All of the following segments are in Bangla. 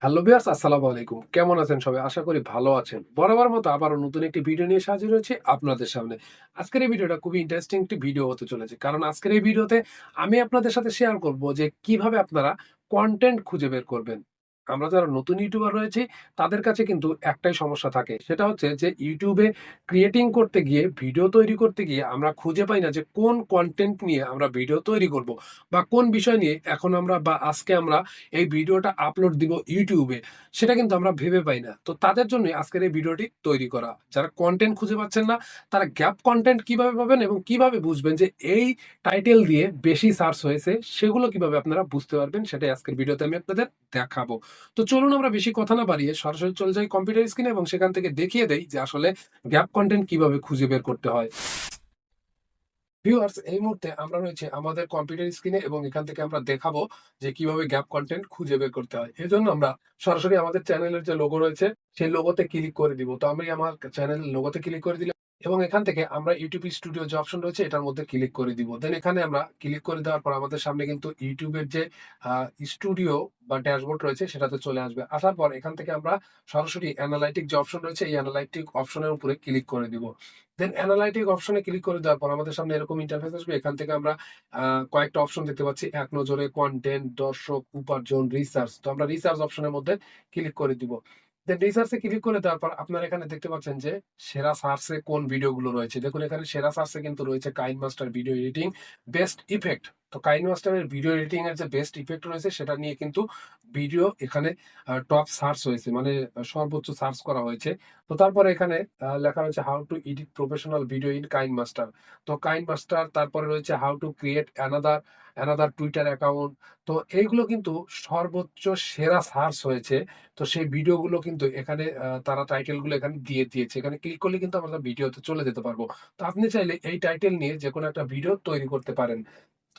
হ্যালো ভিউয়ার্স, আসসালামু আলাইকুম। কেমন আছেন সবাই? আশা করি ভালো আছেন। বরাবর মতো আবারও নতুন একটি ভিডিও নিয়ে হাজির হয়েছি আপনাদের সামনে। আজকের এই ভিডিওটা খুবই ইন্টারেস্টিং একটি ভিডিও হতে চলেছে। কারণ আজকের এই ভিডিওতে আমি আপনাদের সাথে শেয়ার করব যে কিভাবে আপনারা কনটেন্ট খুঁজে বের করবেন। আমরা যারা নতুন ইউটিউবার রয়েছি তাদের কাছে কিন্তু একটাই সমস্যা থাকে। সেটা হচ্ছে যে ইউটিউবে ক্রিয়েটিং করতে গিয়ে, ভিডিও তৈরি করতে গিয়ে আমরা খুঁজে পাই না যে কোন কনটেন্ট নিয়ে আমরা ভিডিও তৈরি করব বা কোন বিষয় নিয়ে এখন আমরা বা আজকে আমরা এই ভিডিওটা আপলোড দিব ইউটিউবে, সেটা কিন্তু আমরা ভেবে পাই না। তো তাদের জন্যই আজকের এই ভিডিওটি তৈরি করা। যারা কনটেন্ট খুঁজে পাচ্ছেন না, তারা গ্যাপ কনটেন্ট কিভাবে পাবেন এবং কিভাবে বুঝবেন যে এই টাইটেল দিয়ে বেশি সার্চ হয়েছে, সেগুলো কিভাবে আপনারা বুঝতে পারবেন, সেটাই আজকের ভিডিওতে আমি আপনাদের দেখাবো। তো চলুন আমরা বেশি কথা না বাড়িয়ে সরাসরি চলে যাই কম্পিউটার স্ক্রিনে এবং সেখান থেকে দেখিয়ে দেই যে আসলে গ্যাপ কনটেন্ট কিভাবে খুঁজে বের করতে হয়। ভিউয়ার্স, এই মুহূর্তে আমরা রয়েছে আমাদের কম্পিউটার স্ক্রিনে এবং এখান থেকে আমরা দেখাবো যে কিভাবে গ্যাপ কন্টেন্ট খুঁজে বের করতে হয়। এজন্য আমরা সরাসরি আমাদের চ্যানেলের যে লোগো রয়েছে সেই লোগোতে ক্লিক করে দিব। তো আমি আমার চ্যানেলের লোগোতে ক্লিক করে দিলাম এবং এখান থেকে আমরা ইউটিউব স্টুডিও যে অপশন রয়েছে এটার মধ্যে ক্লিক করে দিব। দেন এখানে আমরা ক্লিক করে দেওয়ার পর আমাদের সামনে কিন্তু ইউটিউবের যে স্টুডিও বা ড্যাশবোর্ড রয়েছে সেটাতে চলে আসবে। আসার পর এখান থেকে আমরা সরাসরি অ্যানালাইটিক যে অপশন রয়েছে এই অ্যানালাইটিক অপশনের উপরে ক্লিক করে দিব। দেন অ্যানালাইটিক অপশনে ক্লিক করে দেওয়ার পর আমাদের সামনে এরকম ইন্টারফেস আসবে। এখান থেকে আমরা কয়েকটা অপশন দেখতে পাচ্ছি। এক নজরে কনটেন্ট, দর্শক, উপার্জন, রিসার্চ। তো আমরা রিসার্চ অপশনের মধ্যে ক্লিক করে দিব। দেন রিসার্চ এ ক্লিক করে দেওয়ার পর আপনারা এখানে দেখতে পাচ্ছেন যে সেরা সার্চে কোন ভিডিওগুলো রয়েছে। দেখুন এখানে সেরা সার্চে কিন্তু রয়েছে KineMaster video editing best effect. তো কাইন মাস্টারের ভিডিও এডিটিং এর যে বেস্ট ইফেক্ট রয়েছে সেটা নিয়ে কিন্তু ভিডিও এখানে টপ সার্চ হয়েছে, মানে সর্বোচ্চ সার্চ করা হয়েছে। তো তারপরে এখানে লেখা রয়েছে how to edit professional video in KineMaster. তো কাইন মাস্টার, তারপরে রয়েছে how to create another Twitter account. তো এইগুলো কিন্তু সর্বোচ্চ সেরা সার্চ হয়েছে। তো সেই ভিডিওগুলো কিন্তু এখানে তারা টাইটেল গুলো এখানে দিয়ে দিয়েছে। এখানে ক্লিক করলে কিন্তু আমরা ভিডিওতে চলে যেতে পারবো। তো আপনি চাইলে এই টাইটেল নিয়ে যেকোনো একটা ভিডিও তৈরি করতে পারেন।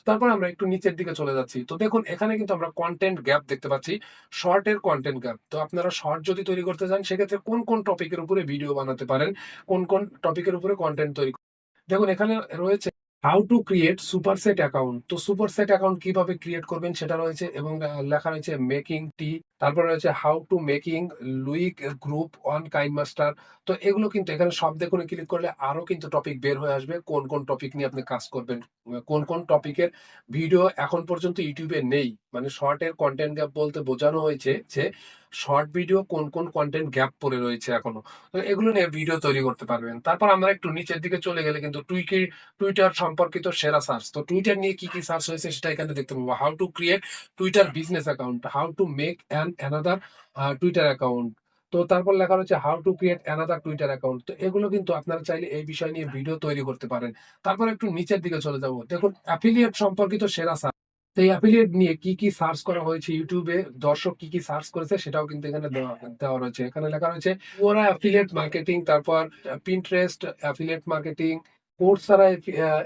তারপর আমরা একটু নিচের দিকে চলে যাচ্ছি। তো দেখুন এখানে কিন্তু আমরা কনটেন্ট গ্যাপ দেখতে পাচ্ছি। শর্ট এর কনটেন্ট গ্যাপ। তো আপনারা শর্ট যদি তৈরি করতে চান সেক্ষেত্রে কোন, কোন টপিকের উপরে ভিডিও বানাতে পারেন, কোন, কোন টপিকের উপরে কনটেন্ট তৈরি দেখুন এখানে রয়েছে how to create superset account. তো সুপারসেট অ্যাকাউন্ট কিভাবে ক্রিয়েট করবেন সেটা রয়েছে এবং লেখা রয়েছে মেকিং টি। তারপরে রয়েছে হাউ টু মেকিং লুইক গ্রুপ অন কাইন মাস্টার। তো এগুলো কিন্তু এখানে সব দেখুন ক্লিক করলে আরো কিন্তু টপিক বের হয়ে আসবে কোন কোন টপিক নিয়ে আপনি কাজ করবেন, কোন কোন টপিকের ভিডিও এখন পর্যন্ত ইউটিউবে নেই। মানে শর্ট এর কন্টেন্ট গ্যাপ বলতে বোঝানো হয়েছে যে শর্ট ভিডিও কোন কোন কন্টেন্ট গ্যাপ পড়ে রয়েছে এখনো। তো এগুলো নিয়ে ভিডিও তৈরি করতে পারবেন। তারপর আমরা একটু নিচের দিকে চলে গেলে কিন্তু টুইটার সম্পর্কিত সেরা সার্চ। তো টুইটার নিয়ে কি কি সার্চ হয়েছে সেটা এখানে দেখতে পাবো। How to create Twitter business account, how to make another Twitter account. তো তারপর লেখা রয়েছে how to create another Twitter account. তো এগুলো কিন্তু আপনারা চাইলে এই বিষয় নিয়ে ভিডিও তৈরি করতে পারেন। তারপর একটু নিচের দিকে চলে যাবো। দেখুন অ্যাফিলিয়েট সম্পর্কিত সেরা সার্চ। তো এই অ্যাফিলিয়েট নিয়ে কি কি সার্চ করা হয়েছে ইউটিউবে, দর্শক কি কি সার্চ করেছে সেটাও কিন্তু এখানে দেওয়া দেওয়া রয়েছে। এখানে লেখা রয়েছে ওরা অ্যাফিলিয়েট মার্কেটিং, তারপর Pinterest affiliate marketing, Coursera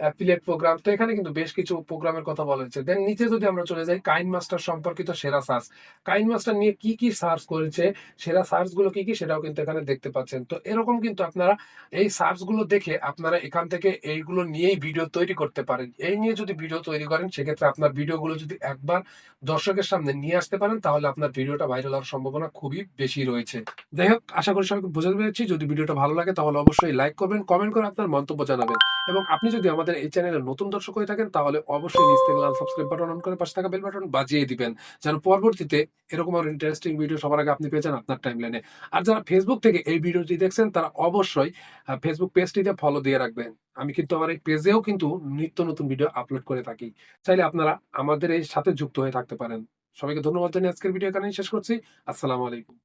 affiliate programme. তো এখানে কিন্তু বেশ কিছু প্রোগ্রামের কথা বলা হয়েছে। দেন নিচে যদি আমরা চলে যাই কাইন মাস্টার সম্পর্কিত সেরা সার্চ। কাইন মাস্টার নিয়ে কি কি সার্চ করেছে, সেরা সার্চ গুলো কি কি সেটাও কিন্তু এখানে দেখতে পাচ্ছেন। তো এরকম কিন্তু আপনারা এই সার্চ গুলো দেখে আপনারা এখান থেকে এইগুলো নিয়েই ভিডিও তৈরি করতে পারেন। এই নিয়ে যদি ভিডিও তৈরি করেন সেক্ষেত্রে আপনার ভিডিওগুলো যদি একবার দর্শকের সামনে নিয়ে আসতে পারেন তাহলে আপনার ভিডিওটা ভাইরাল হওয়ার সম্ভাবনা খুবই বেশি রয়েছে। যাই হোক, আশা করি সবাইকে বোঝাতে পেরেছি। যদি ভিডিওটা ভালো লাগে তাহলে অবশ্যই লাইক করবেন, কমেন্ট করে আপনার মন্তব্য জানাবেন এবং আপনি যদি আমাদের এই চ্যানেলের নতুন দর্শক হয়ে থাকেন তাহলে অবশ্যই নিচ থেকে লাল সাবস্ক্রাইব বাটন অন করে পাশে থাকা বেল বাটন বাজিয়ে দিবেন, যেন পরবর্তীতে এরকম আরো ইন্টারেস্টিং ভিডিও সবার আগে আপনি পেয়ে যান আপনার টাইমলাইনে। আর যারা ফেসবুক থেকে এই ভিডিওটি দেখছেন তারা অবশ্যই ফেসবুক পেজটিতে ফলো দিয়ে রাখবেন। আমি কিন্তু আমার এই পেজেও কিন্তু নিত্য নতুন ভিডিও আপলোড করে থাকি। চাইলে আপনারা আমাদের এই সাথে যুক্ত হয়ে থাকতে পারেন। সবাইকে ধন্যবাদ জানিয়ে আজকের ভিডিও এখানেই শেষ করছি। আসসালামু আলাইকুম।